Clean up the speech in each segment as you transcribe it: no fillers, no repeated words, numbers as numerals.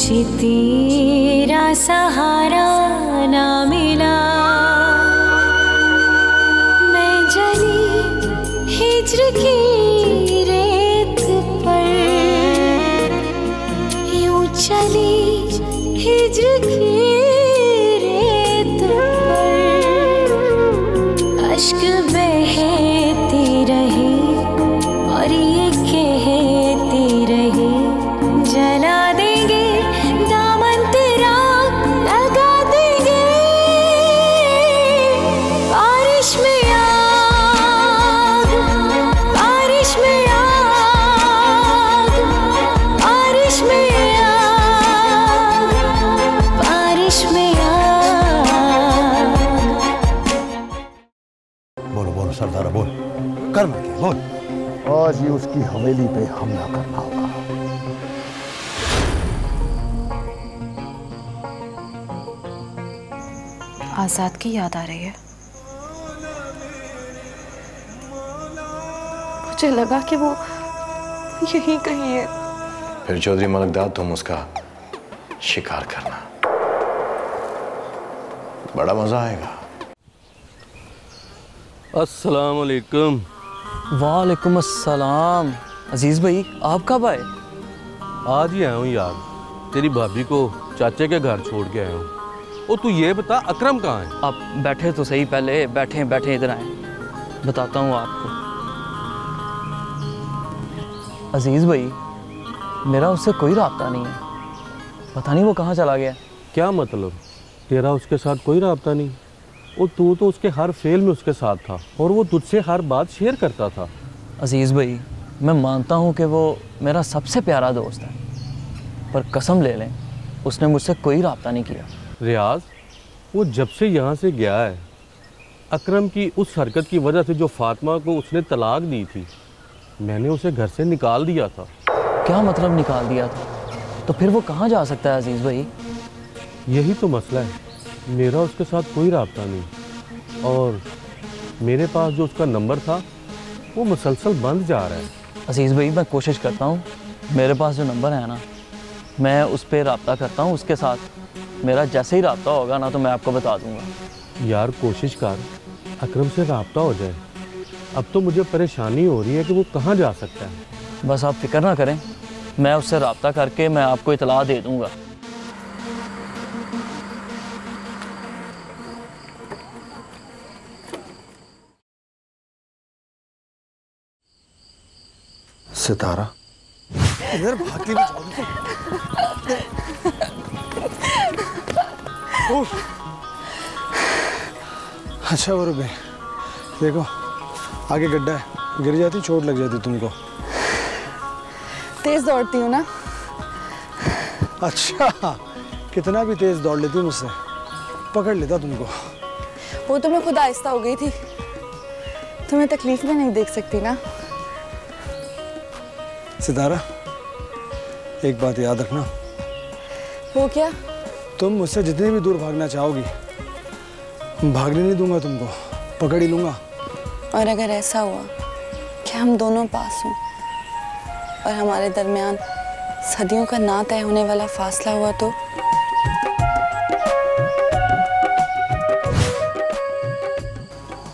मुझे तेरा सहारा ना मिला, मैं जली हिज्र की रेत पर, यूं चली हिज्र की रेत पर, अश्क बहते रहे और ये कहते रहे जला देंगे दामन तेरा, लगा देंगे बारिश में आग, बारिश में आग, बारिश में आग, बारिश में आग। बोलो बोलो सरदारा बोल, कर मत बोल। आज ही उसकी हवेली पे हमला करना होगा। आजाद की याद आ रही है। मुझे लगा कि वो यहीं कहीं है। फिर चौधरी मलकदाद तुम उसका शिकार करना, बड़ा मजा आएगा। अस्सलाम वालेकुम। वालेकुम अस्सलाम। अजीज भाई आप कब आए? आज ही आया हूँ यार, तेरी भाभी को चाचे के घर छोड़ के आया हूँ। ओ तू ये बता अकरम कहाँ है? आप बैठे तो सही, पहले बैठे बैठे इधर आए, बताता हूँ आपको। अजीज भाई मेरा उससे कोई राब्ता नहीं है, पता नहीं वो कहाँ चला गया। क्या मतलब तेरा उसके साथ कोई राब्ता नहीं? और तू तो उसके हर फेल में उसके साथ था और वो तुझसे हर बात शेयर करता था। अजीज़ भाई मैं मानता हूँ कि वो मेरा सबसे प्यारा दोस्त है, पर कसम ले लें उसने मुझसे कोई राब्ता नहीं किया। रियाज वो जब से यहाँ से गया है, अकरम की उस हरकत की वजह से जो फातिमा को उसने तलाक दी थी, मैंने उसे घर से निकाल दिया था। क्या मतलब निकाल दिया था? तो फिर वो कहाँ जा सकता है अजीज़ भाई? यही तो मसला है, मेरा उसके साथ कोई राब्ता नहीं, और मेरे पास जो उसका नंबर था वो मुसलसल बंद जा रहा है। अजीज़ भाई मैं कोशिश करता हूँ, मेरे पास जो नंबर है ना मैं उस पर रब्ता करता हूँ उसके साथ, मेरा जैसे ही रब्ता होगा ना तो मैं आपको बता दूँगा। यार कोशिश कर अकरम से रब्ता हो जाए, अब तो मुझे परेशानी हो रही है कि वो कहाँ जा सकता है। बस आप फिक्र ना करें, मैं उससे रब्ता करके मैं आपको इतला दे दूँगा। सितारा इधर भागती भी जाओगी तो। अच्छा वो रुक गए, देखो आगे गड्ढा है, गिर जाती चोट लग जाती तुमको। तेज दौड़ती हूँ ना। अच्छा कितना भी तेज दौड़ लेती मुझसे, पकड़ लेता तुमको। वो तो मैं खुद आहिस्ता हो गई थी, तुम्हें तकलीफ में नहीं देख सकती ना। सितारा एक बात याद रखना। वो क्या? तुम मुझसे जितनी भी दूर भागना चाहोगी भागने नहीं दूंगा तुमको, पकड़ ही लूंगा। और अगर ऐसा हुआ कि हम दोनों पास हों और हमारे दरमियान सदियों का ना तय होने वाला फासला हुआ तो?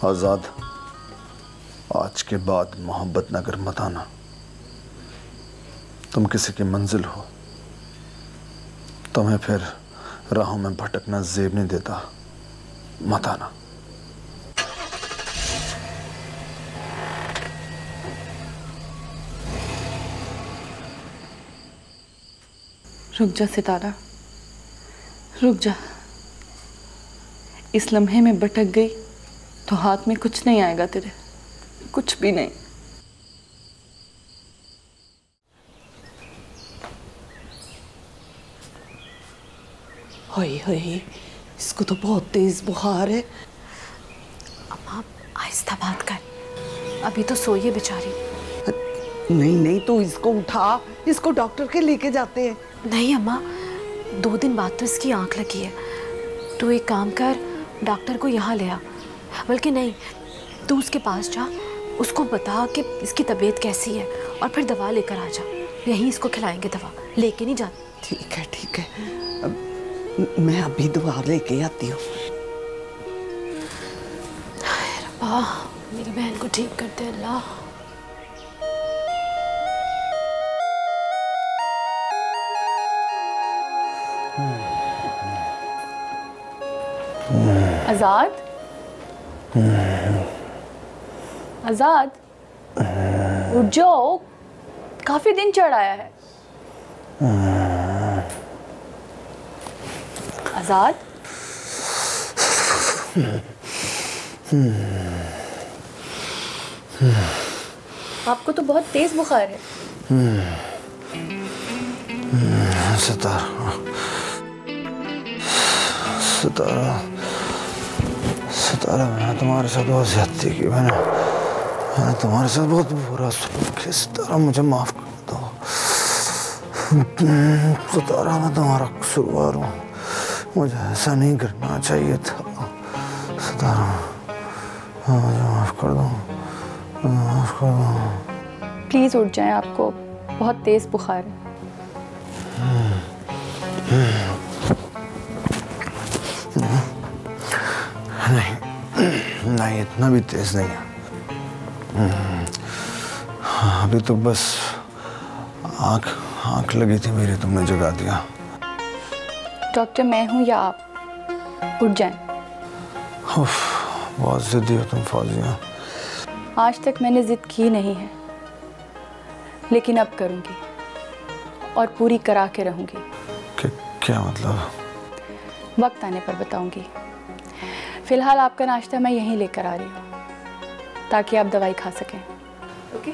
आजाद आज के बाद मोहब्बत नगर मत आना, तुम किसी की मंजिल हो, तुम्हें फिर राहों में भटकना जेब नहीं देता, मत आना। रुक जा सितारा, रुक जा। इस लम्हे में भटक गई तो हाथ में कुछ नहीं आएगा तेरे, कुछ भी नहीं। होई होई, इसको तो बहुत तेज बुखार है। अम्मा आहिस्ता बात कर, अभी तो सोई है बेचारी। नहीं नहीं तो इसको उठा, इसको डॉक्टर के लेके जाते हैं। नहीं अम्मा, 2 दिन बाद तो इसकी आंख लगी है। तू एक काम कर, डॉक्टर को यहाँ ले आ, बल्कि नहीं तू उसके पास जा, उसको बता कि इसकी तबीयत कैसी है और फिर दवा लेकर आ जा। यहीं इसको खिलाएंगे दवा, लेके नहीं जाते। ठीक है ठीक है, मैं अभी दवा लेके आती हूँ। रब्बा मेरी बहन को ठीक करते अल्लाह। आजाद, आजाद उठ जाओ, काफी दिन चढ़ आया है। आजाद आपको तो बहुत तेज बुखार है। सितारा सितारा सितारा, मैंने तुम्हारे साथ बहुत ज्यादती की, मैंने तुम्हारे साथ बहुत बुरा सलूक किया। सितारा मुझे माफ कर दो। सितारा मैं तुम्हारा कसूरवार हूँ, मुझे ऐसा नहीं करना चाहिए था। सितारा मुझे माफ कर दो, माफ कर दो। प्लीज़ उठ जाएं, आपको बहुत तेज़ बुखार है। नहीं, इतना भी तेज नहीं है। अभी तो बस आंख लगी थी मेरी, तुमने जगा दिया। डॉक्टर मैं हूँ या आप, उठ जाएं। बहुत जिद्दी हो तुम फौजिया। आज तक मैंने जिद की नहीं है, लेकिन अब करूँगी और पूरी करा के रहूँगी। क्या मतलब? वक्त आने पर बताऊँगी। फिलहाल आपका नाश्ता मैं यहीं लेकर आ रही हूँ, ताकि आप दवाई खा सकें। ओके?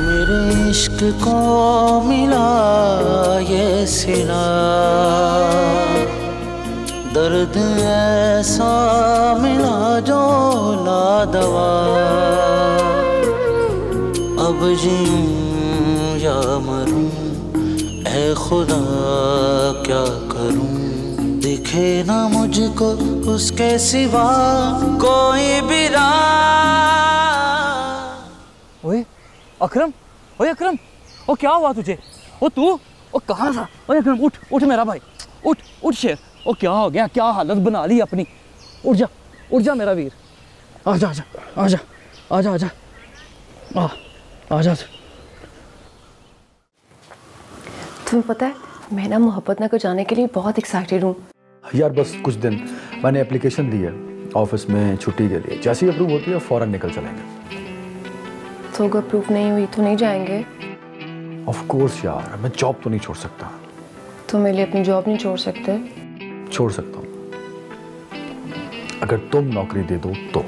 मेरे इश्क को मिला ये सिला, दर्द ऐसा मिला जो लादवा। अब जीऊं या मरूं, ऐ खुदा क्या करूं, दिखे ना मुझको उसके सिवा कोई भी राह। ओए अकरम, ओए अकरम, ओ क्या हुआ तुझे? ओ तू, ओ कहाँ था? ओए अकरम उठ, उठ मेरा भाई, उठ उठ शेर। ओ क्या हो गया? क्या हालत बना ली अपनी? उठ जा मेरा वीर। आजा आजा आजा आजा आजा आजा। तुम्हें पता है मैं ना मोहब्बत नगर जाने के लिए बहुत एक्साइटेड हूँ यार। बस कुछ दिन, मैंने एप्लीकेशन दी है ऑफिस में छुट्टी के लिए, जैसे ही अप्रूव होती है फ़ौरन निकल चलेंगे। तो अगर अप्रूव नहीं हुई तो नहीं जाएंगे? ऑफ कोर्स यार, मैं जॉब तो नहीं छोड़ सकता। तो मेरे लिए अपनी जॉब नहीं छोड़ सकते? छोड़ सकता हूँ अगर तुम नौकरी दे दो तो।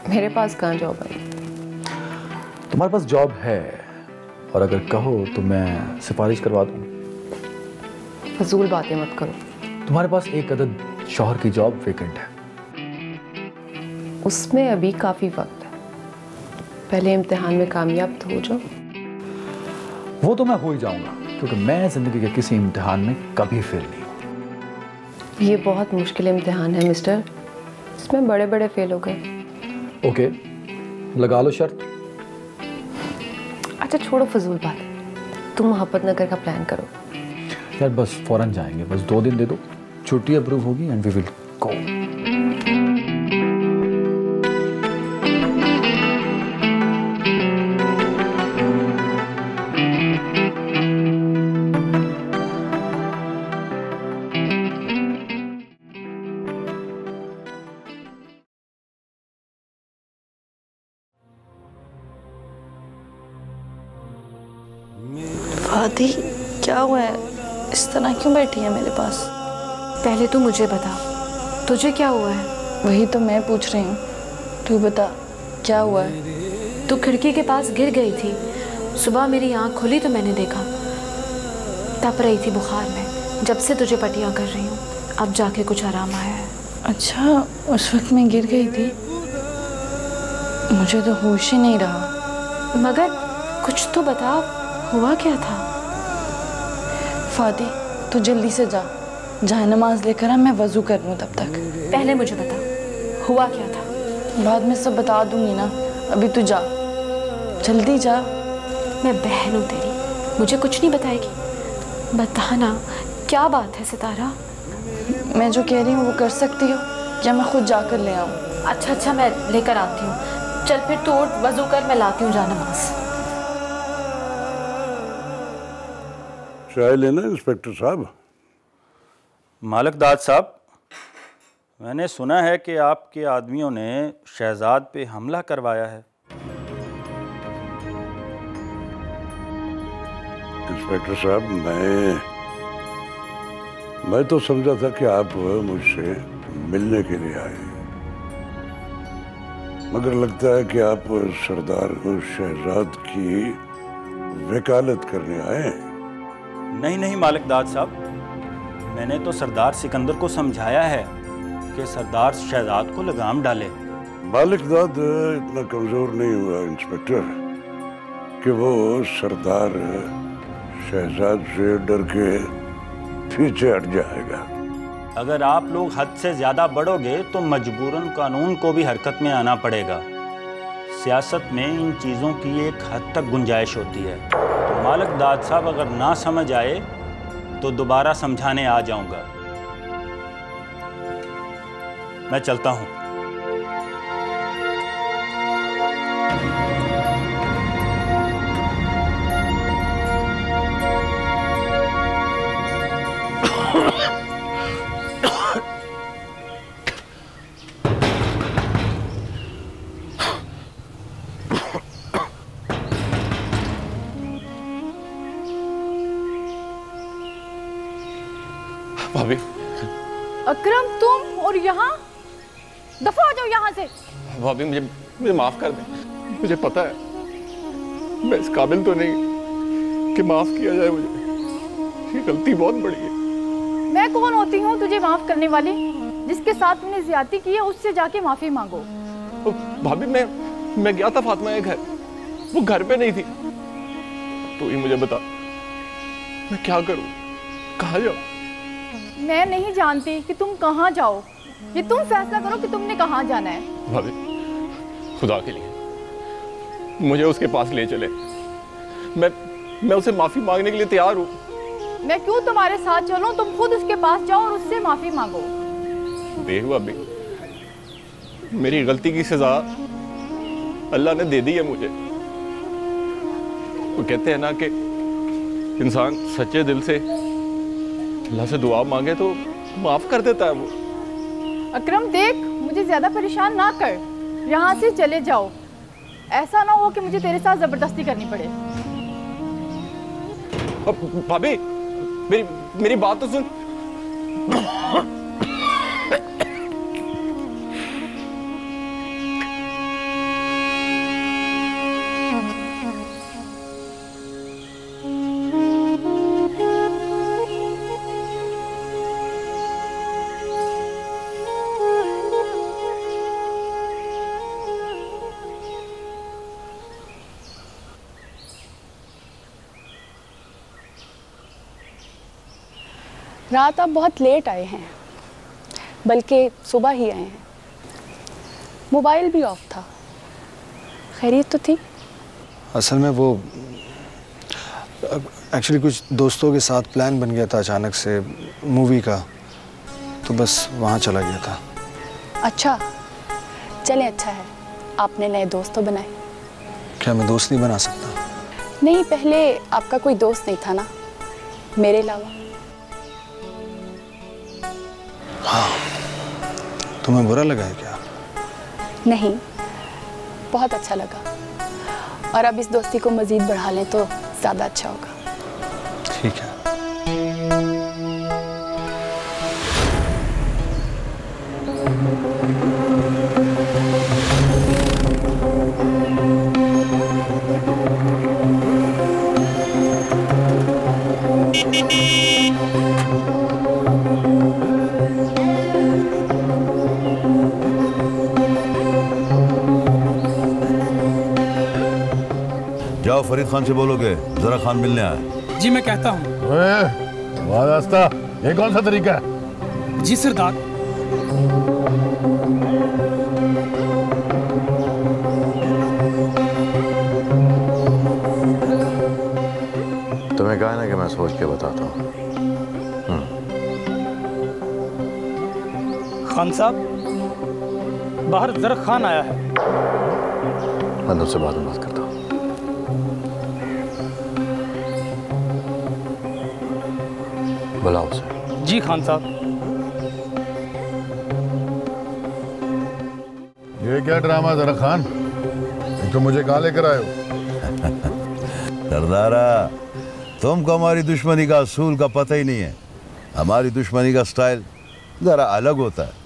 मेरे पास कहाँ जॉब है? तुम्हारे पास जॉब है, और अगर कहो तो मैं सिफारिश करवा दूँ। फजूल बातें मत करो। तुम्हारे पास एक अदद शौहर की जॉब वेकेंट है। उसमें अभी काफ़ी वक्त है, पहले इम्तिहान में कामयाब तो हो जाओ। वो तो मैं हो ही जाऊंगा, क्योंकि मैं जिंदगी के किसी इम्तिहान में कभी फेल नहीं हूँ। ये बहुत मुश्किल इम्तिहान है मिस्टर, इसमें बड़े बड़े फेल हो गए। ओके, लगा लो शर्त। अच्छा छोड़ो फजूल बात, तुम मोहब्बत नगर का प्लान करो। यार बस फौरन जाएंगे, बस 2 दिन दे दो, छुट्टी अप्रूव होगी एंड वी विल गो। आदि क्या हुआ है, इस तरह क्यों बैठी है मेरे पास? पहले तू मुझे बता, तुझे क्या हुआ है? वही तो मैं पूछ रही हूँ, तू बता क्या हुआ है? तू खिड़की के पास गिर गई थी, सुबह मेरी आँख खुली तो मैंने देखा, तप रही थी बुखार में। जब से तुझे पटिया कर रही हूँ, अब जाके कुछ आराम आया है। अच्छा, उस वक्त मैं गिर गई थी, मुझे तो होश ही नहीं रहा। मगर कुछ तो बता, हुआ क्या था? फाती तू जल्दी से जा, जहाँ नमाज लेकर आ, मैं वजू कर लूँ तब तक। पहले मुझे बता हुआ क्या था। बाद में सब बता दूंगी ना, अभी तू जा, जल्दी जा। मैं बहन हूँ तेरी, मुझे कुछ नहीं बताएगी। बताना क्या बात है सितारा। मैं जो कह रही हूँ वो कर सकती हो या मैं खुद जाकर ले आऊँ? अच्छा मैं लेकर आती हूँ। चल फिर तू उठ, वजू कर, मैं लाती हूँ जानमाज। चाय लेना इंस्पेक्टर साहब? मालिकदाद साहब, मैंने सुना है कि आपके आदमियों ने शहजाद पे हमला करवाया है। इंस्पेक्टर साहब, मैं तो समझा था कि आप मुझसे मिलने के लिए आए, मगर लगता है कि आप सरदार शहजाद की वकालत करने आए। नहीं मालिकदाद साहब, मैंने तो सरदार सिकंदर को समझाया है कि सरदार शहजाद को लगाम डाले। मालिकदाद इतना कमजोर नहीं हुआ इंस्पेक्टर कि वो सरदार शहजाद से डर के पीछे हट जाएगा। अगर आप लोग हद से ज़्यादा बढ़ोगे तो मजबूरन कानून को भी हरकत में आना पड़ेगा। सियासत में इन चीज़ों की एक हद तक गुंजाइश होती है। तो मालिकदाद साहब, अगर ना समझ आए तो दोबारा समझाने आ जाऊंगा। मैं चलता हूं। भाभी। अकरम, तुम और यहाँ? दफा हो जाओ यहाँ से। भाभी मुझे माफ कर दें। मुझे पता है मैं इस काबिल तो नहीं कि माफ किया जाए मुझे। ये गलती बहुत बड़ी है। मैं कौन होती हूँ तुझे माफ करने वाली? जिसके साथ तूने ज्यादती की है उससे जाके माफी मांगो। भाभी मैं गया था फातिमा के घर, वो घर पे नहीं थी। तो ही मुझे बता मैं क्या करूं, कहाँ जाऊं? मैं नहीं जानती कि तुम कहाँ जाओ, ये तुम फैसला करो कि तुमने कहाँ जाना है। भाभी खुदा के लिए मुझे उसके पास ले चले। मैं उसे माफी मांगने के लिए तैयार हूँ। मैं क्यों तुम्हारे साथ चलूं? तुम खुद उसके पास जाओ और उससे माफी मांगो। देखो अभी मेरी गलती की सजा अल्लाह ने दे दी है मुझे। वो कहते हैं ना कि इंसान सच्चे दिल से अल्लाह से दुआ मांगे तो माफ कर देता है वो। अकरम देख, मुझे ज्यादा परेशान ना कर, यहाँ से चले जाओ। ऐसा ना हो कि मुझे तेरे साथ जबरदस्ती करनी पड़े। भाभी मेरी बात तो सुन। रात आप बहुत लेट आए हैं, बल्कि सुबह ही आए हैं। मोबाइल भी ऑफ था। खैरियत तो थी? असल में वो एक्चुअली कुछ दोस्तों के साथ प्लान बन गया था अचानक से मूवी का, तो बस वहाँ चला गया था। अच्छा चलें, अच्छा है आपने नए दोस्त तो बनाए। क्या मैं दोस्त नहीं बना सकता? नहीं, पहले आपका कोई दोस्त नहीं था ना मेरे अलावा। हाँ, तुम्हें बुरा लगा है क्या? नहीं, बहुत अच्छा लगा, और अब इस दोस्ती को मज़ीद बढ़ा लें तो ज़्यादा अच्छा होगा। ठीक है। जाओ फरीद खान से बोलोगे जरा खान मिलने आए। जी मैं कहता हूँ। वाह रास्ता, ये कौन सा तरीका है? जी सरदार। तुम्हें कहा ना कि मैं सोच के बताता हूँ। खान साहब, बाहर जरख खान आया है। मैं तुमसे बाद में बात करता हूँ। बुलाओ उसे। जी खान साहब। ये क्या ड्रामा जरख खान? तो मुझे कहाँ लेकर आए हो? सरदारा, तुमको हमारी दुश्मनी का असूल का पता ही नहीं है। हमारी दुश्मनी का स्टाइल जरा अलग होता है।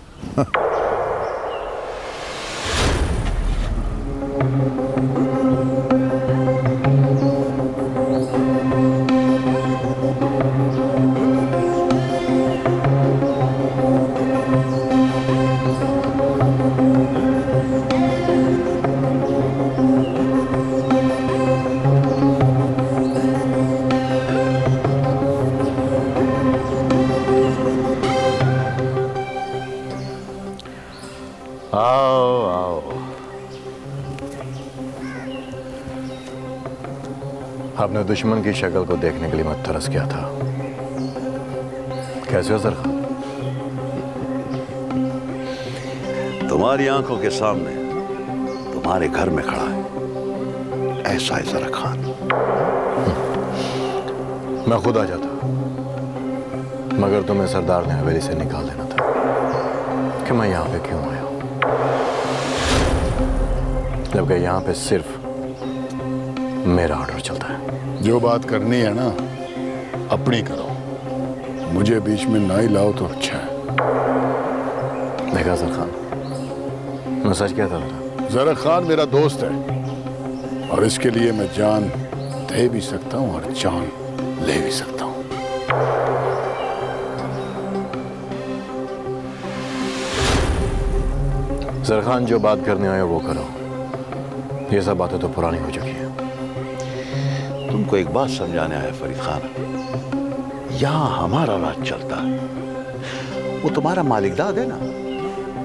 आओ आओ। आपने दुश्मन की शक्ल को देखने के लिए मत तरस किया था। कैसे हो जरख खान? तुम्हारी आंखों के सामने तुम्हारे घर में खड़ा है, ऐसा है जरख खान। मैं खुद आ जाता, मगर तुम्हें सरदार ने हवेली से निकाल देना था कि मैं यहाँ पे क्यों आया हूँ, जबकि यहाँ पे सिर्फ मेरा ऑर्डर चलता है। जो बात करनी है ना, अपनी करो, मुझे बीच में ना ही लाओ तो अच्छा है। देखा जरख खान, मैं सच कहता था। जरख खान मेरा दोस्त है और इसके लिए मैं जान दे भी सकता हूँ और जान ले भी सकता हूँ। जरख खान, जो बात करने आए वो करो। ये सब बातें तो पुरानी हो चुकी हैं। तुमको एक बात समझाने आया फरीद खान, यहाँ हमारा राज चलता है। वो तुम्हारा मालिकदाद है ना,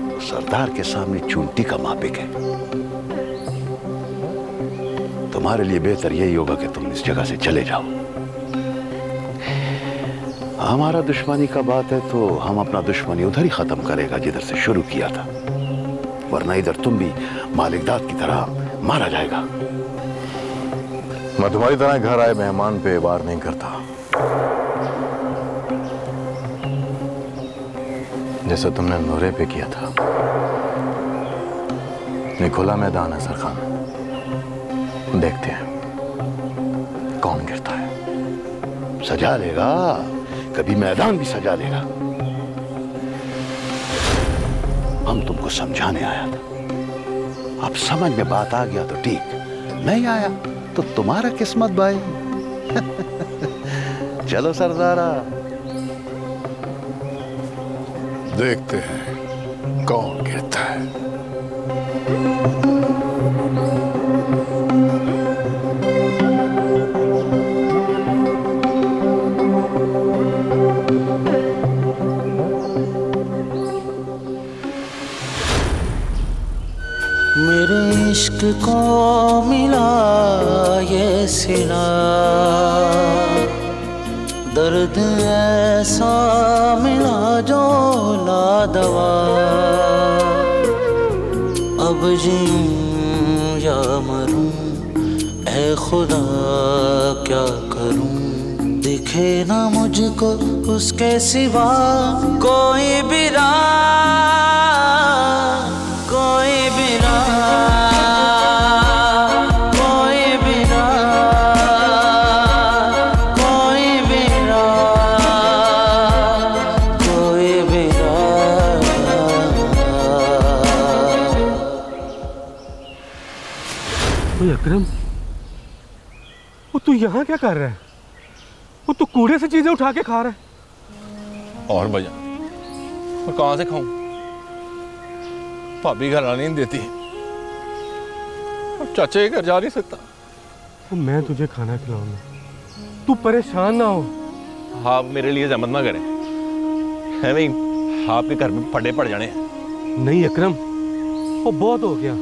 वो सरदार के सामने चूंटी का मापिक है। तुम्हारे लिए बेहतर यही होगा कि तुम इस जगह से चले जाओ। हमारा दुश्मनी का बात है तो हम अपना दुश्मनी उधर ही खत्म करेगा जिधर से शुरू किया था, वरना इधर तुम भी मालिकदाद की तरह मारा जाएगा। मैं तुम्हारी तरह घर आए मेहमान पे वार नहीं करता, जैसा तुमने नूरे पे किया था। ये खुला मैदान है जरख खान, देखते हैं कौन गिरता है। सजा लेगा, कभी मैदान भी सजा लेगा। हम तुमको समझाने आया था, अब समझ में बात आ गया तो ठीक, नहीं आया तो तुम्हारा किस्मत भाई। चलो सरदारा, देखते हैं कौन गिरता है। मेरे इश्क को मिला ये सिला, दर्द ऐसा मिला जो लादवा। अब जीऊं या मरूं, ऐ खुदा क्या करूं। दिखे ना मुझको उसके सिवा कोई भी राह, कोई भी राह, कोई भी राह, कोई भी राह, कोई भी राह। ओए अकरम, वो तू यहाँ क्या कर रहा है? वो तू कूड़े से चीजें उठा के खा रहा है। और भैया, और कहाँ से खाऊं? भाभी घर आने नहीं देती और चाचे के घर जा नहीं सकता। तो मैं तुझे खाना खिलाऊंगा, तू परेशान ना हो। आप मेरे लिए जहमत ना करें, आपके घर में फटे पड़ जाने। नहीं अकरम, वो बहुत हो गया,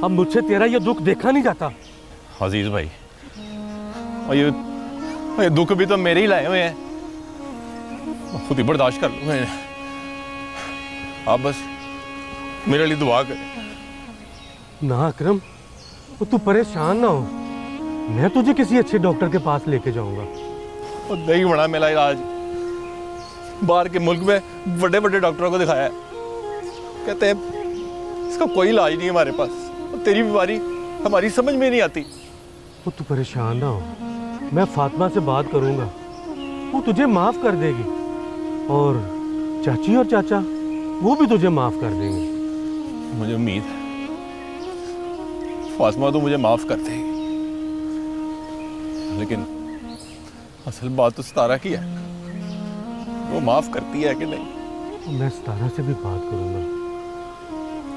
अब मुझसे तेरा ये दुख देखा नहीं जाता। अजीज भाई, और ये दुख भी तो मेरे ही लाए हुए हैं, खुद ही बर्दाश्त कर लूंगा। आप बस मेरे लिए दुआ करें। ना अकरम, वो तू परेशान ना हो, मैं तुझे किसी अच्छे डॉक्टर के पास लेके जाऊंगा। और नहीं बड़ा मेरा इलाज, बाहर के मुल्क में बड़े बड़े डॉक्टरों को दिखाया है, कहते हैं इसका कोई इलाज नहीं है हमारे पास, और तेरी बीमारी हमारी समझ में नहीं आती। वो तू परेशान ना हो, मैं फातिमा से बात करूंगा, वो तुझे माफ कर देगी, और चाची और चाचा वो भी तुझे माफ कर देंगे। मुझे उम्मीद है फातिमा तो मुझे माफ कर देगी, लेकिन असल बात तो सितारा की है, वो माफ करती है कि नहीं। मैं सितारा से भी बात करूंगा,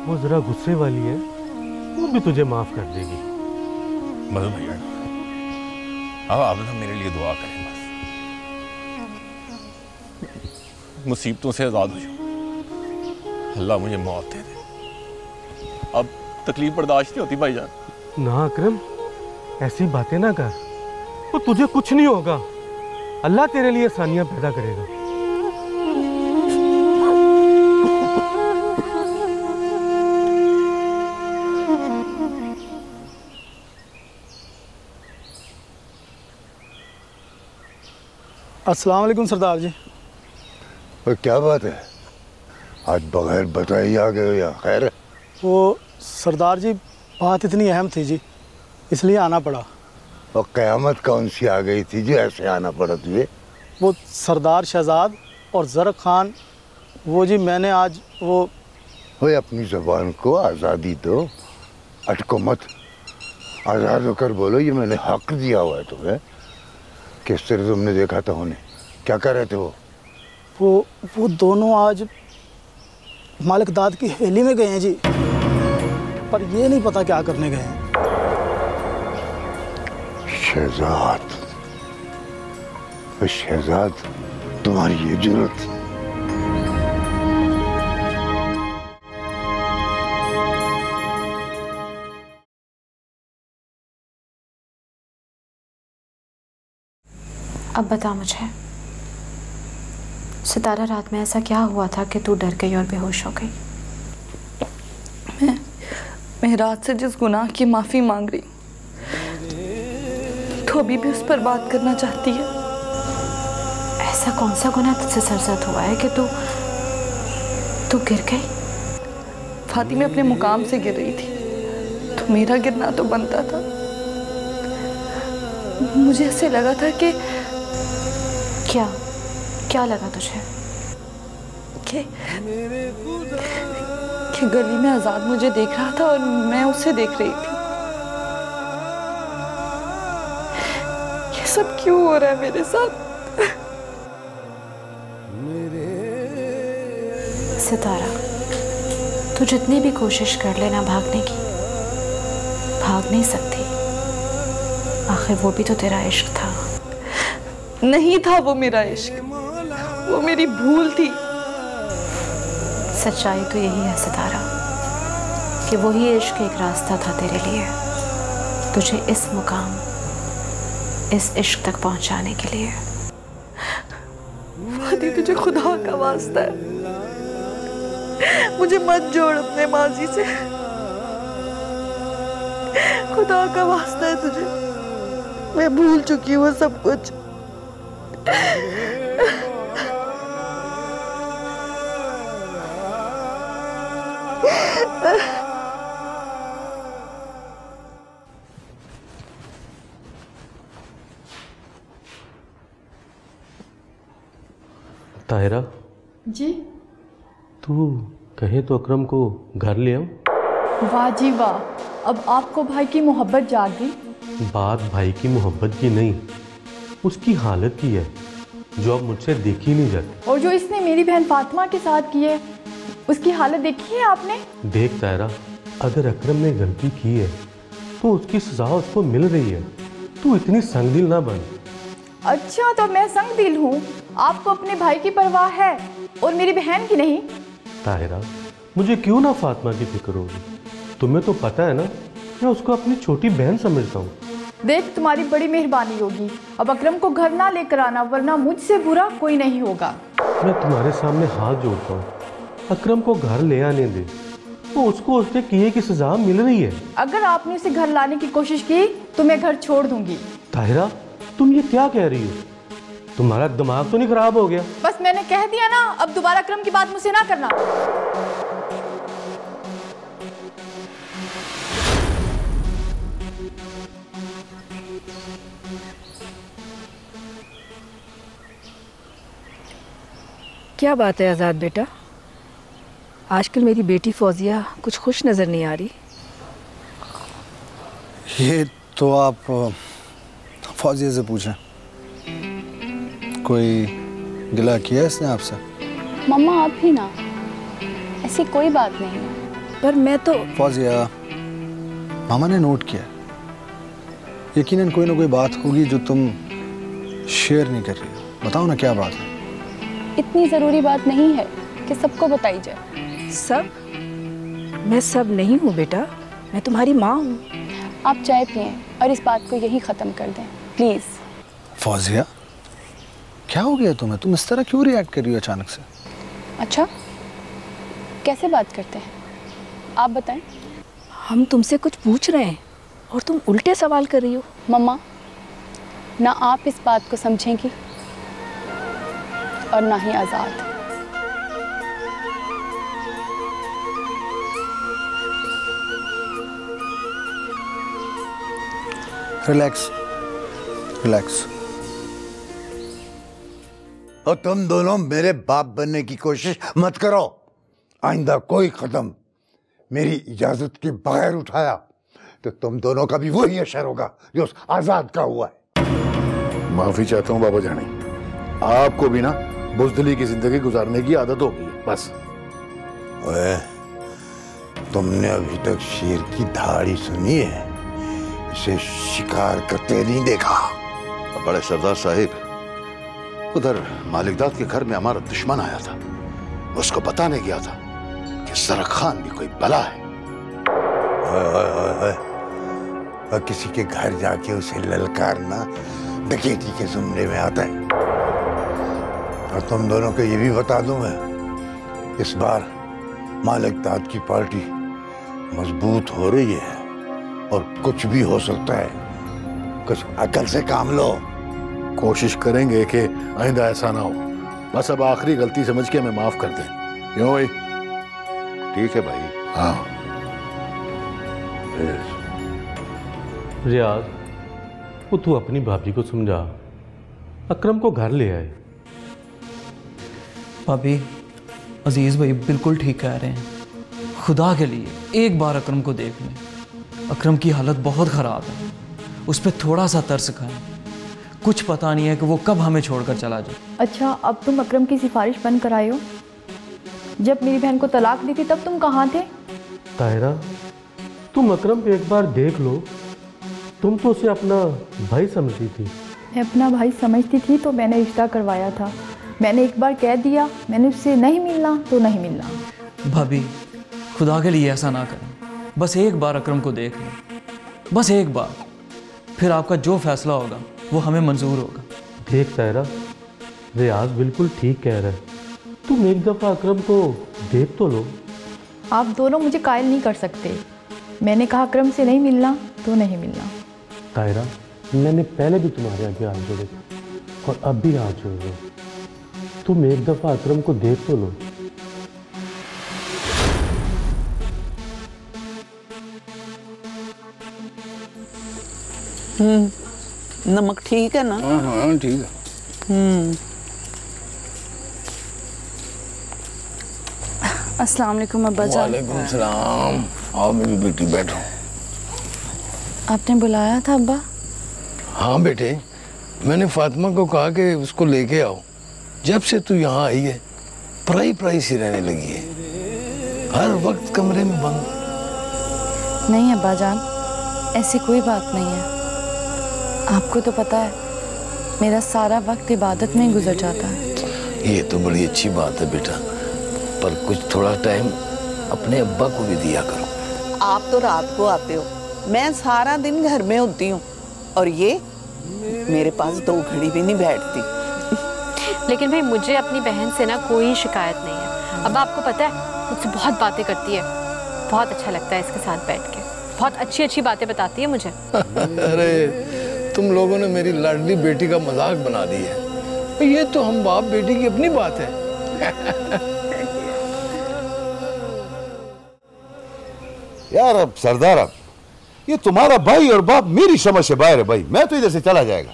वो जरा गुस्से वाली है, वो भी तुझे माफ कर देगी। मदद भैया, अब आप ना मेरे लिए दुआ करें, बस मुसीबतों से आजाद हो जाऊं, अल्लाह मुझे मौत दे दे। अब तकलीफ बर्दाश्त नहीं होती भाईजान। ना अकरम, ऐसी बातें ना कर, वो तुझे कुछ नहीं होगा, अल्लाह तेरे लिए आसानियां पैदा करेगा। अस्सलाम वालेकुम सरदार जी। और क्या बात है, आज बगैर बताए ही आ गए हो या खैर है? वो सरदार जी बात इतनी अहम थी जी, इसलिए आना पड़ा। और क़यामत कौन सी आ गई थी जो ऐसे आना पड़ा तुझे? वो सरदार शहजाद और ज़रक खान, वो जी मैंने आज वो अपनी ज़बान को आज़ादी दो, अटको मत, आज़ाद होकर बोलो। ये मैंने हक दिया हुआ है तुम्हें। किस तरह तुमने देखा था उन्हें, क्या कर रहे थे वो दोनों आज मालिक दाद की हवेली में गए हैं जी, पर ये नहीं पता क्या करने गए हैं। शहजाद तुम्हारी ये जरूरत थी? अब बता मुझे, सितारा रात में ऐसा क्या हुआ था कि तू डर गई और बेहोश हो गई? मैं रात से जिस गुनाह की माफ़ी मांग रही हूँ, तो अभी भी उस पर बात करना चाहती है। ऐसा कौन सा गुनाह तुझसे सरजद हुआ है कि तू गिर गई? फातिमा अपने मुकाम से गिर रही थी, तो मेरा गिरना तो बनता था। मुझे ऐसे लगा था कि क्या लगा तुझे? कि गली में आजाद मुझे देख रहा था और मैं उसे देख रही थी। ये सब क्यों हो रहा है मेरे साथ? सितारा, तू जितनी भी कोशिश कर लेना भागने की, भाग नहीं सकती। आखिर वो भी तो तेरा इश्क था। नहीं था वो मेरा इश्क, वो मेरी भूल थी। सच्चाई तो यही है सितारा, कि वही इश्क एक रास्ता था तेरे लिए, तुझे इस मुकाम, इस इश्क तक पहुंचाने के लिए। फाती, तुझे खुदा का वास्ता है, मुझे मत जोड़ अपने माजी से। खुदा का वास्ता है तुझे, मैं भूल चुकी हूँ सब कुछ। ताहिरा जी, तू कहे तो अकरम को घर ले आओ। वाह जी वाह, अब आपको भाई की मोहब्बत जाग गई। बात भाई की मोहब्बत की नहीं, उसकी हालत की है जो अब मुझसे देखी नहीं जाती। और जो इसने मेरी बहन फातिमा के साथ की है, उसकी हालत देखी है आपने? देख तायरा, अगर अकरम ने गलती की है तो उसकी सजा उसको मिल रही है। तू इतनी संगदिल ना बन। अच्छा, तो मैं संग दिल हूँ। आपको अपने भाई की परवाह है और मेरी बहन की नहीं। ताहिरा, मुझे क्यों ना फातिमा की फिक्र होगी? तुम्हें तो पता है ना, मैं उसको अपनी छोटी बहन समझता हूँ। देख, तुम्हारी बड़ी मेहरबानी होगी। अब अकरम को घर ना लेकर आना, वरना मुझसे बुरा कोई नहीं होगा। मैं तुम्हारे सामने हाथ जोड़ता हूँ, अकरम को घर ले आने दे। तो उसको उसने किए की सजा मिल रही है। अगर आपने उसे घर लाने की कोशिश की तो मैं घर छोड़ दूंगी। ताहिरा, तुम ये क्या कह रही हो? तुम्हारा दिमाग तो नहीं खराब हो गया? बस मैंने कह दिया ना, अब दोबारा अकरम की बात मुझसे ना करना। क्या बात है आज़ाद बेटा, आजकल मेरी बेटी फौजिया कुछ खुश नज़र नहीं आ रही। ये तो आप फौजिया से पूछें। कोई गिला किया है इसने आपसे? मम्मा आप ही ना, ऐसी कोई बात नहीं है। पर मैं तो फौजिया, मामा ने नोट किया, यकीनन कोई ना कोई बात होगी जो तुम शेयर नहीं कर रही हो। बताओ ना क्या बात है। इतनी ज़रूरी बात नहीं है कि सबको बताई जाए। सब? मैं सब नहीं हूँ बेटा, मैं तुम्हारी माँ हूँ। आप चाय पिएं और इस बात को यही ख़त्म कर दें प्लीज़। फौजिया, क्या हो गया तुम्हें? तुम इस तरह क्यों रिएक्ट कर रही हो अचानक से? अच्छा, कैसे बात करते हैं आप बताएं। हम तुमसे कुछ पूछ रहे हैं और तुम उल्टे सवाल कर रही हो। मम्मा, ना आप इस बात को समझेंगी और ना ही आज़ाद। Relax relax. और तुम दोनों मेरे बाप बनने की कोशिश मत करो। आइंदा कोई कदम मेरी इजाजत के बगैर उठाया तो तुम दोनों का भी वही असर होगा जो उस आजाद का हुआ है। माफी चाहता हूँ बाबा जानी, आपको भी ना बुज़दिली की जिंदगी गुजारने की आदत हो गई है बस। ओए, तुमने अभी तक शेर की दहाड़ी सुनी है? इसे शिकार करते नहीं देखा। बड़े सरदार साहिब, उधर मालिकदाद के घर में हमारा दुश्मन आया था, उसको बताने गया था कि सरक खान भी कोई बला है। और किसी के घर जाके उसे ललकारना डकैती के जुमरे में आता है। और तुम दोनों को ये भी बता दूं मैं, इस बार मालिकदाद की पार्टी मजबूत हो रही है और कुछ भी हो सकता है। कुछ अकल से काम लो। कोशिश करेंगे कि आइंदा ऐसा ना हो। बस अब आखिरी गलती समझ के हमें माफ कर दें। क्यों भाई? ठीक है भाई। हाँ रियाज, वो तू अपनी भाभी को समझा, अकरम को घर ले आए। भाभी, अजीज भाई बिल्कुल ठीक कह रहे हैं। खुदा के लिए एक बार अकरम को देख लें। अकरम की हालत बहुत ख़राब है, उस पर थोड़ा सा तरस खाएं। कुछ पता नहीं है कि वो कब हमें छोड़कर चला जाए। अच्छा, अब तुम अकरम की सिफारिश बंद कराए हो। जब मेरी बहन को तलाक दी थी तब तुम कहाँ थे? ताहिरा, तुम अकरम को एक बार देख लो। तुम तो उसे अपना भाई समझती थी। मैं अपना भाई समझती थी तो मैंने रिश्ता करवाया था। मैंने एक बार कह दिया मैंने उससे नहीं मिलना तो नहीं मिलना। भाभी, खुदा के लिए ऐसा ना करें। बस एक बार अकरम को देख लें, बस एक बार। फिर आपका जो फैसला होगा वो हमें मंजूर होगा। देख ताहिरा, रियाज बिल्कुल ठीक कह रहा है। तुम एक दफ़ा अकरम को देख तो लो। आप दोनों मुझे कायल नहीं कर सकते। मैंने कहा अकरम से नहीं मिलना तो नहीं मिलना। ताहिरा, मैंने पहले भी तुम्हारे आगे हाथ जोड़े थे और अब भी हाथ जोड़ रहे हो। तुम एक दफ़ा अकरम को देख तो लो। नमक ठीक है ना? हाँ ठीक है। अस्सलाम वालेकुम अब्बा जान। वालेकुम सलाम। आओ मेरी बेटी, बैठो। आपने बुलाया था अब्बा? हाँ बेटे, मैंने फातिमा को कहा कि उसको लेके आओ। जब से तू यहाँ आई है पराई पराई सी रहने लगी है, हर वक्त कमरे में बंद। नहीं अब्बा जान, ऐसी कोई बात नहीं है। आपको तो पता है मेरा सारा वक्त इबादत में ही गुजर जाता है। ये तो बड़ी अच्छी बात है बेटा, पर कुछ थोड़ा टाइम अपने अब्बा को भी दिया करो। आप तो रात को आते हो, मैं सारा दिन घर में होती हूँ, और ये मेरे पास 2 घड़ी भी नहीं बैठती। लेकिन भाई मुझे अपनी बहन से ना कोई शिकायत नहीं है। अब आपको पता है मुझसे बहुत बातें करती है, बहुत अच्छा लगता है इसके साथ बैठ के, बहुत अच्छी अच्छी बातें बताती है मुझे। अरे तुम लोगों ने मेरी लाडली बेटी का मजाक बना दी है। ये तो हम बाप बेटी की अपनी बात है। यार अब सरदार, अब ये तुम्हारा भाई और बाप मेरी समझ से बाहर है भाई। मैं तो इधर से चला जाएगा।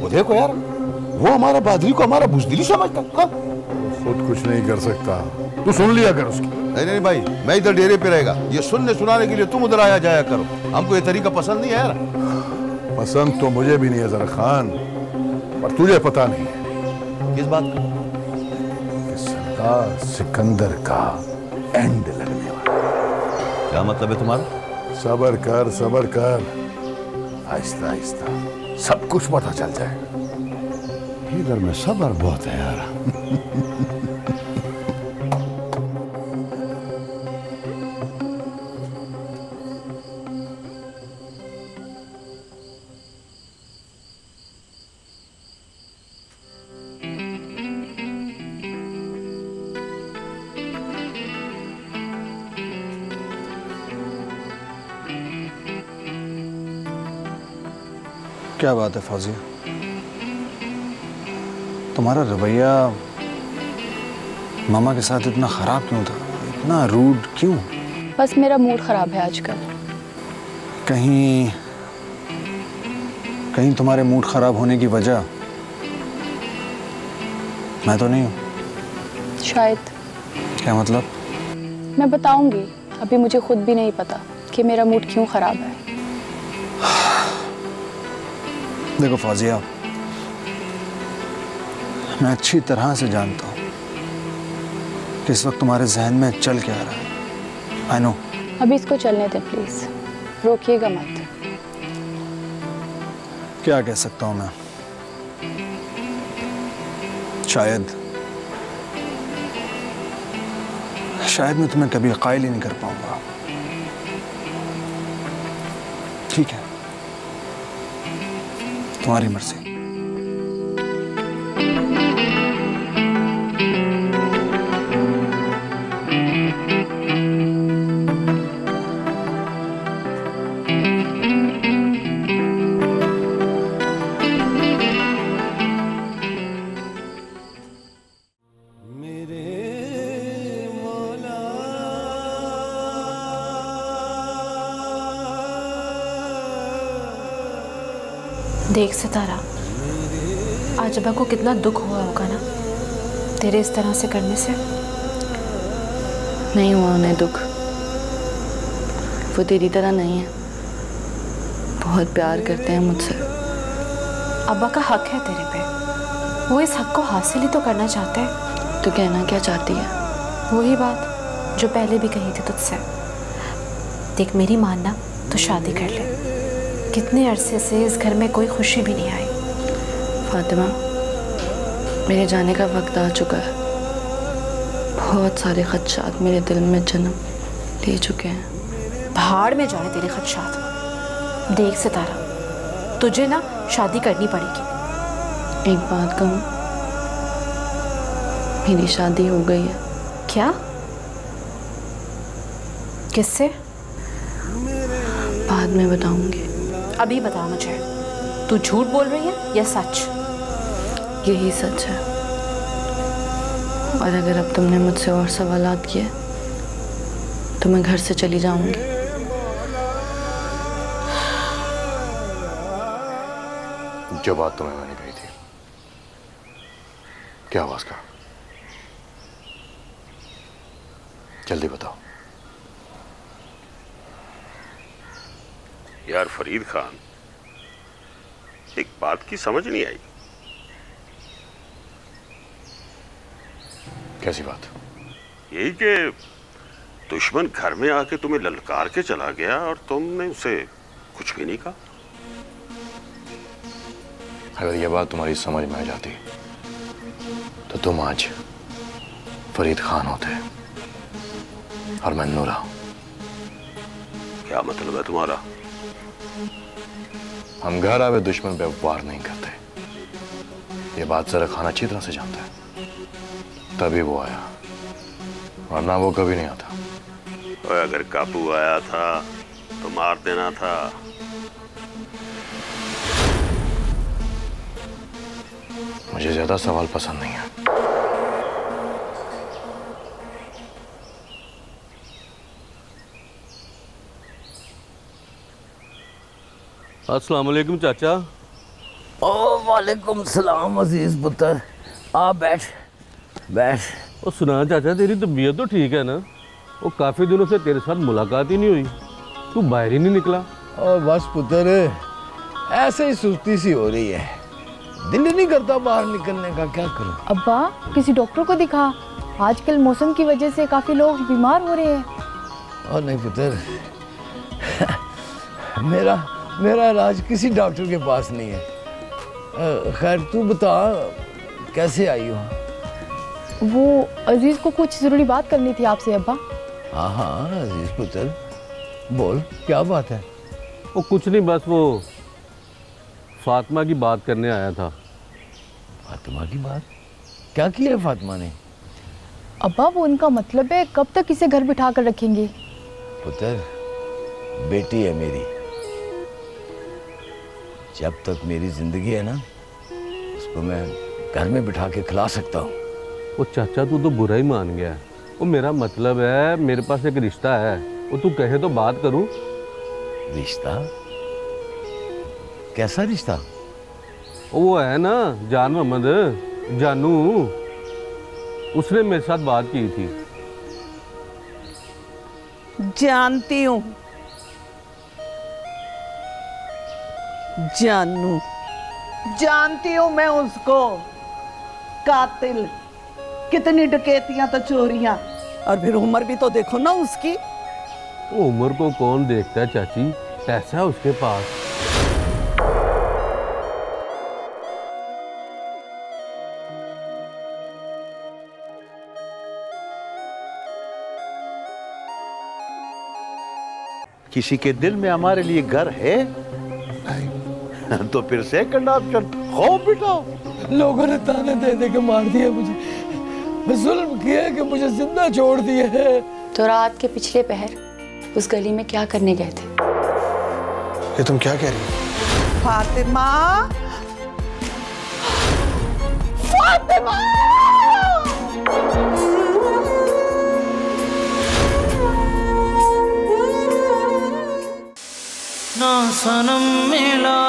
वो देखो यार, वो हमारा बादरी को हमारा बुजदिली समझता। हाँ? खुद कुछ नहीं कर सकता, तू सुन लिया कर उसकी। नहीं नहीं भाई, मैं इधर डेरे पे रहेगा। ये सुनने सुनाने के लिए तुम उधर आया जाया करो। हमको ये तरीका पसंद नहीं है यार। पसंद तो मुझे भी नहीं है जरा खान, पर तुझे पता नहीं है। किस बात का? कि सरदार सिकंदर का एंड लगने वाला। क्या मतलब है तुम्हारा? सबर कर, सबर कर, आहिस्ता आहिस्ता सब कुछ पता चल जाएगा। इधर में सबर बहुत है यार। क्या बात है फौजिया, तुम्हारा रवैया मामा के साथ इतना खराब क्यों था? इतना रूड क्यों? बस मेरा मूड खराब है आजकल। कहीं तुम्हारे मूड खराब होने की वजह मैं तो नहीं हूँ? शायद। क्या मतलब? मैं बताऊंगी, अभी मुझे खुद भी नहीं पता कि मेरा मूड क्यों खराब है। देखो फौजिया, मैं अच्छी तरह से जानता हूँ कि इस वक्त तुम्हारे जहन में चल क्या रहा है। I know. अभी इसको चलने दें प्लीज, रोकिएगा मत। क्या कह सकता हूँ मैं? शायद मैं तुम्हें कभी कायल ही नहीं कर पाऊंगा। ठीक है, तुम्हारी मर्जी। देख सितारा, आज अब्बा को कितना दुख हुआ होगा ना तेरे इस तरह से करने से। नहीं हुआ उन्हें दुख, वो तेरी तरह नहीं है, बहुत प्यार करते हैं मुझसे। अब्बा का हक है तेरे पे, वो इस हक को हासिल ही तो करना चाहते हैं। तो कहना क्या चाहती है? वही बात जो पहले भी कही थी तुझसे। देख मेरी मानना तो शादी कर ले, कितने अरसे से इस घर में कोई खुशी भी नहीं आई। फातिमा, मेरे जाने का वक्त आ चुका है। बहुत सारे खदशात मेरे दिल में जन्म ले चुके हैं। भाड़ में जाए तेरे खदशात। देख सितारा, तुझे ना शादी करनी पड़ेगी। एक बात कहूँ, मेरी शादी हो गई है। क्या? किससे? बाद में बताऊंगी। अभी बता मुझे, तू झूठ बोल रही है या सच? यही सच है, और अगर अब तुमने मुझसे और सवालात किए तो मैं घर से चली जाऊंगी। जो बात तुम्हें मैंने कही थी, क्या हुआ उसका? जल्दी बताओ। यार फरीद खान, एक बात की समझ नहीं आई। कैसी बात? यही कि दुश्मन घर में आके तुम्हें ललकार के चला गया और तुमने उसे कुछ भी नहीं कहा। अगर ये बात तुम्हारी समझ में आ जाती तो तुम आज फरीद खान होते और मैं नूरा। क्या मतलब है तुम्हारा? हम घर आवे दुश्मन पे वार नहीं करते। ये बात जरा खान अच्छी तरह से जानता है, तभी वो आया, वरना वो कभी नहीं आता। और अगर काबू आया था तो मार देना था। मुझे ज्यादा सवाल पसंद नहीं है। अस्सलाम वालेकुम चाचा। ओ वालेकुम सलाम अजीज पुत्र, आ बैठ बैठ। ओ सुना चाचा, तेरी तबीयत तो ठीक है ना? वो काफ़ी दिनों से तेरे साथ मुलाकात ही नहीं हुई, तू बाहर ही नहीं निकला। और बस पुत्र, ऐसे ही सुस्ती सी हो रही है, दिल ही नहीं करता बाहर निकलने का। क्या करूं? अब्बा किसी डॉक्टर को दिखा, आजकल मौसम की वजह से काफ़ी लोग बीमार हो रहे हैं। और नहीं पुत्र, मेरा इलाज किसी डॉक्टर के पास नहीं है। खैर तू बता, कैसे आई हो? वो अजीज को कुछ ज़रूरी बात करनी थी आपसे अब्बा। हाँ हाँ अजीज पुत्र, बोल क्या बात है? वो कुछ नहीं, बस वो फातिमा की बात करने आया था। फातिमा की बात? क्या किया है फातिमा ने? अब्बा वो उनका मतलब है कब तक इसे घर बिठा कर रखेंगे? पुत्र, बेटी है मेरी, जब तक मेरी जिंदगी है ना, उसको मैं घर में बिठा के खिला सकता हूँ। वो चाचा तू तो बुरा ही मान गया। वो मेरा मतलब है, मेरे पास एक रिश्ता है, वो तू कहे तो बात करूँ। रिश्ता? कैसा रिश्ता? वो है ना जान मोहम्मद, जानू, उसने मेरे साथ बात की थी। जानती हूँ जानू, जानती हूँ मैं उसको। कातिल, कितनी डकैतियां तो चोरियां, और फिर उम्र भी तो देखो ना उसकी। वो उम्र को कौन देखता है चाची, पैसा है उसके पास। किसी के दिल में हमारे लिए घर है तो फिर सेकंड ऑप्शन खौफ बिठाओ। लोगों ने ताने दे दे के मार दिया मुझे, जुल्म किया कि मुझे जिंदा छोड़ दिया है। तो रात के पिछले पहर उस गली में क्या करने गए थे? ये तुम क्या कह रही हो? फातिमा, फातिमा! ना सनम मिला